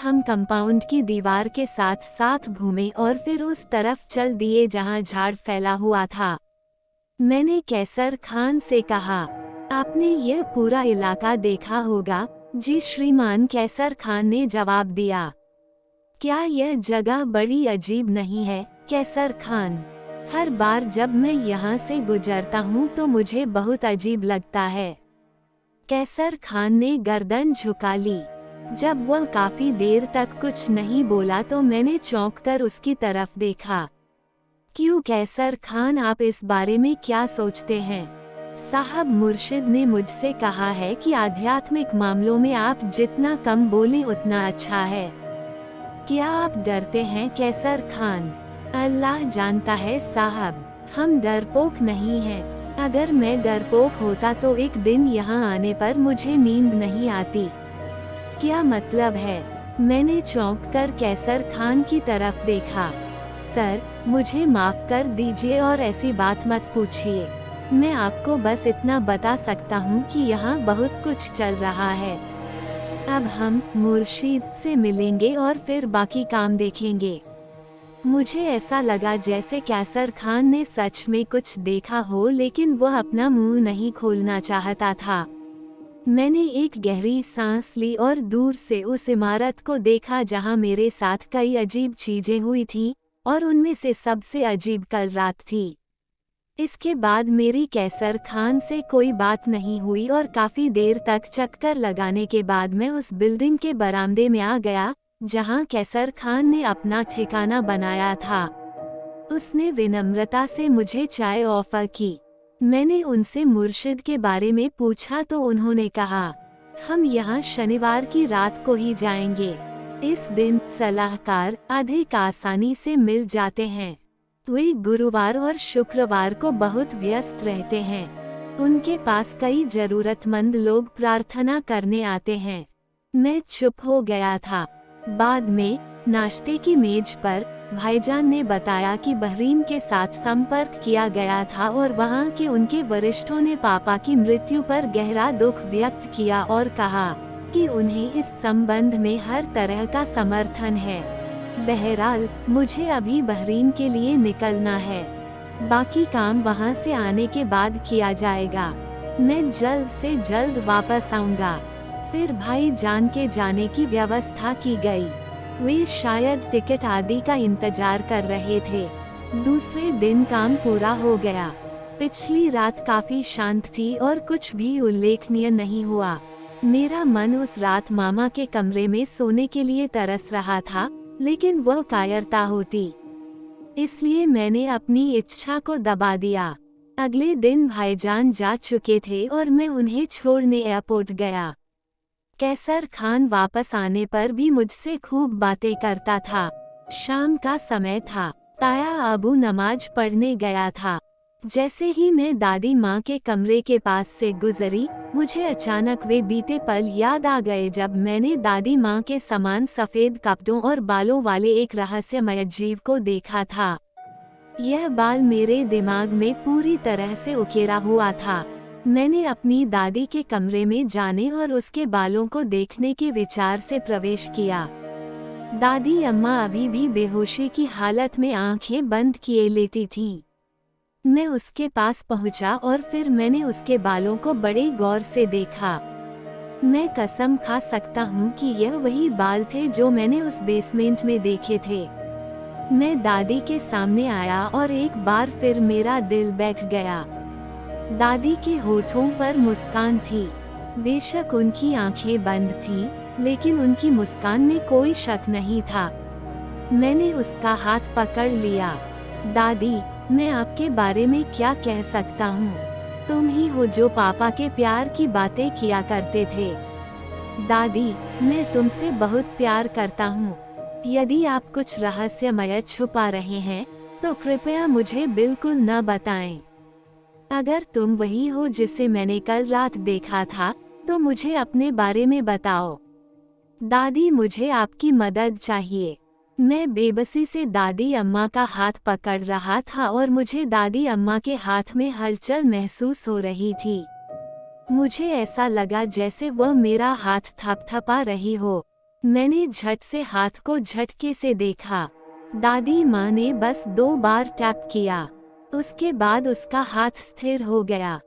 हम कंपाउंड की दीवार के साथ साथ घूमे और फिर उस तरफ चल दिए जहां झाड़ फैला हुआ था। मैंने कैसर खान से कहा, आपने यह पूरा इलाका देखा होगा? जी श्रीमान, कैसर खान ने जवाब दिया। क्या यह जगह बड़ी अजीब नहीं है कैसर खान? हर बार जब मैं यहाँ से गुजरता हूँ तो मुझे बहुत अजीब लगता है। कैसर खान ने गर्दन झुका ली। जब वह काफी देर तक कुछ नहीं बोला तो मैंने चौंक कर उसकी तरफ देखा। क्यों कैसर खान, आप इस बारे में क्या सोचते हैं? साहब, मुर्शिद ने मुझसे कहा है कि आध्यात्मिक मामलों में आप जितना कम बोलें उतना अच्छा है। क्या आप डरते हैं कैसर खान? अल्लाह जानता है साहब, हम डरपोक नहीं हैं। अगर मैं डरपोक होता तो एक दिन यहाँ आने पर मुझे नींद नहीं आती। क्या मतलब है? मैंने चौंक कर कैसर खान की तरफ देखा। सर, मुझे माफ कर दीजिए और ऐसी बात मत पूछिए। मैं आपको बस इतना बता सकता हूँ कि यहाँ बहुत कुछ चल रहा है। अब हम मुर्शीद से मिलेंगे और फिर बाकी काम देखेंगे। मुझे ऐसा लगा जैसे कैसर खान ने सच में कुछ देखा हो, लेकिन वह अपना मुंह नहीं खोलना चाहता था। मैंने एक गहरी सांस ली और दूर से उस इमारत को देखा जहां मेरे साथ कई अजीब चीजें हुई थीं, और उनमें से सबसे अजीब कल रात थी। इसके बाद मेरी कैसर खान से कोई बात नहीं हुई और काफी देर तक चक्कर लगाने के बाद मैं उस बिल्डिंग के बरामदे में आ गया जहां कैसर खान ने अपना ठिकाना बनाया था। उसने विनम्रता से मुझे चाय ऑफर की। मैंने उनसे मुर्शिद के बारे में पूछा तो उन्होंने कहा, हम यहाँ शनिवार की रात को ही जाएंगे। इस दिन सलाहकार अधिक आसानी से मिल जाते हैं। वे गुरुवार और शुक्रवार को बहुत व्यस्त रहते हैं। उनके पास कई जरूरतमंद लोग प्रार्थना करने आते हैं। मैं चुप हो गया था। बाद में नाश्ते की मेज पर भाईजान ने बताया कि बहरीन के साथ संपर्क किया गया था और वहां के उनके वरिष्ठों ने पापा की मृत्यु पर गहरा दुख व्यक्त किया और कहा कि उन्हें इस संबंध में हर तरह का समर्थन है। बहरहाल, मुझे अभी बहरीन के लिए निकलना है। बाकी काम वहां से आने के बाद किया जाएगा। मैं जल्द से जल्द वापस आऊंगा। फिर भाईजान के जाने की व्यवस्था की गई। वे शायद टिकट आदि का इंतजार कर रहे थे। दूसरे दिन काम पूरा हो गया। पिछली रात काफी शांत थी और कुछ भी उल्लेखनीय नहीं हुआ। मेरा मन उस रात मामा के कमरे में सोने के लिए तरस रहा था, लेकिन वह कायरता होती, इसलिए मैंने अपनी इच्छा को दबा दिया। अगले दिन भाईजान जा चुके थे और मैं उन्हें छोड़ने एयरपोर्ट गया। कैसर खान वापस आने पर भी मुझसे खूब बातें करता था। शाम का समय था। ताया अबू नमाज पढ़ने गया था। जैसे ही मैं दादी माँ के कमरे के पास से गुजरी, मुझे अचानक वे बीते पल याद आ गए जब मैंने दादी माँ के समान सफेद कपड़ों और बालों वाले एक रहस्यमय जीव को देखा था। यह बाल मेरे दिमाग में पूरी तरह से उकेरा हुआ था। मैंने अपनी दादी के कमरे में जाने और उसके बालों को देखने के विचार से प्रवेश किया। दादी अम्मा अभी भी बेहोशी की हालत में आंखें बंद किए लेटी थीं। मैं उसके पास पहुंचा और फिर मैंने उसके बालों को बड़े गौर से देखा। मैं कसम खा सकता हूं कि यह वही बाल थे जो मैंने उस बेसमेंट में देखे थे। मैं दादी के सामने आया और एक बार फिर मेरा दिल बैठ गया। दादी के होठों पर मुस्कान थी। बेशक उनकी आंखें बंद थीं, लेकिन उनकी मुस्कान में कोई शक नहीं था। मैंने उसका हाथ पकड़ लिया। दादी, मैं आपके बारे में क्या कह सकता हूँ? तुम ही हो जो पापा के प्यार की बातें किया करते थे। दादी, मैं तुमसे बहुत प्यार करता हूँ। यदि आप कुछ रहस्यमय छुपा रहे हैं, तो कृपया मुझे बिल्कुल न बताएं। अगर तुम वही हो जिसे मैंने कल रात देखा था, तो मुझे अपने बारे में बताओ। दादी, मुझे आपकी मदद चाहिए। मैं बेबसी से दादी अम्मा का हाथ पकड़ रहा था और मुझे दादी अम्मा के हाथ में हलचल महसूस हो रही थी। मुझे ऐसा लगा जैसे वह मेरा हाथ थपथपा रही हो। मैंने झट से हाथ को झटके से देखा। दादी माँ ने बस 2 बार टैप किया। उसके बाद उसका हाथ स्थिर हो गया।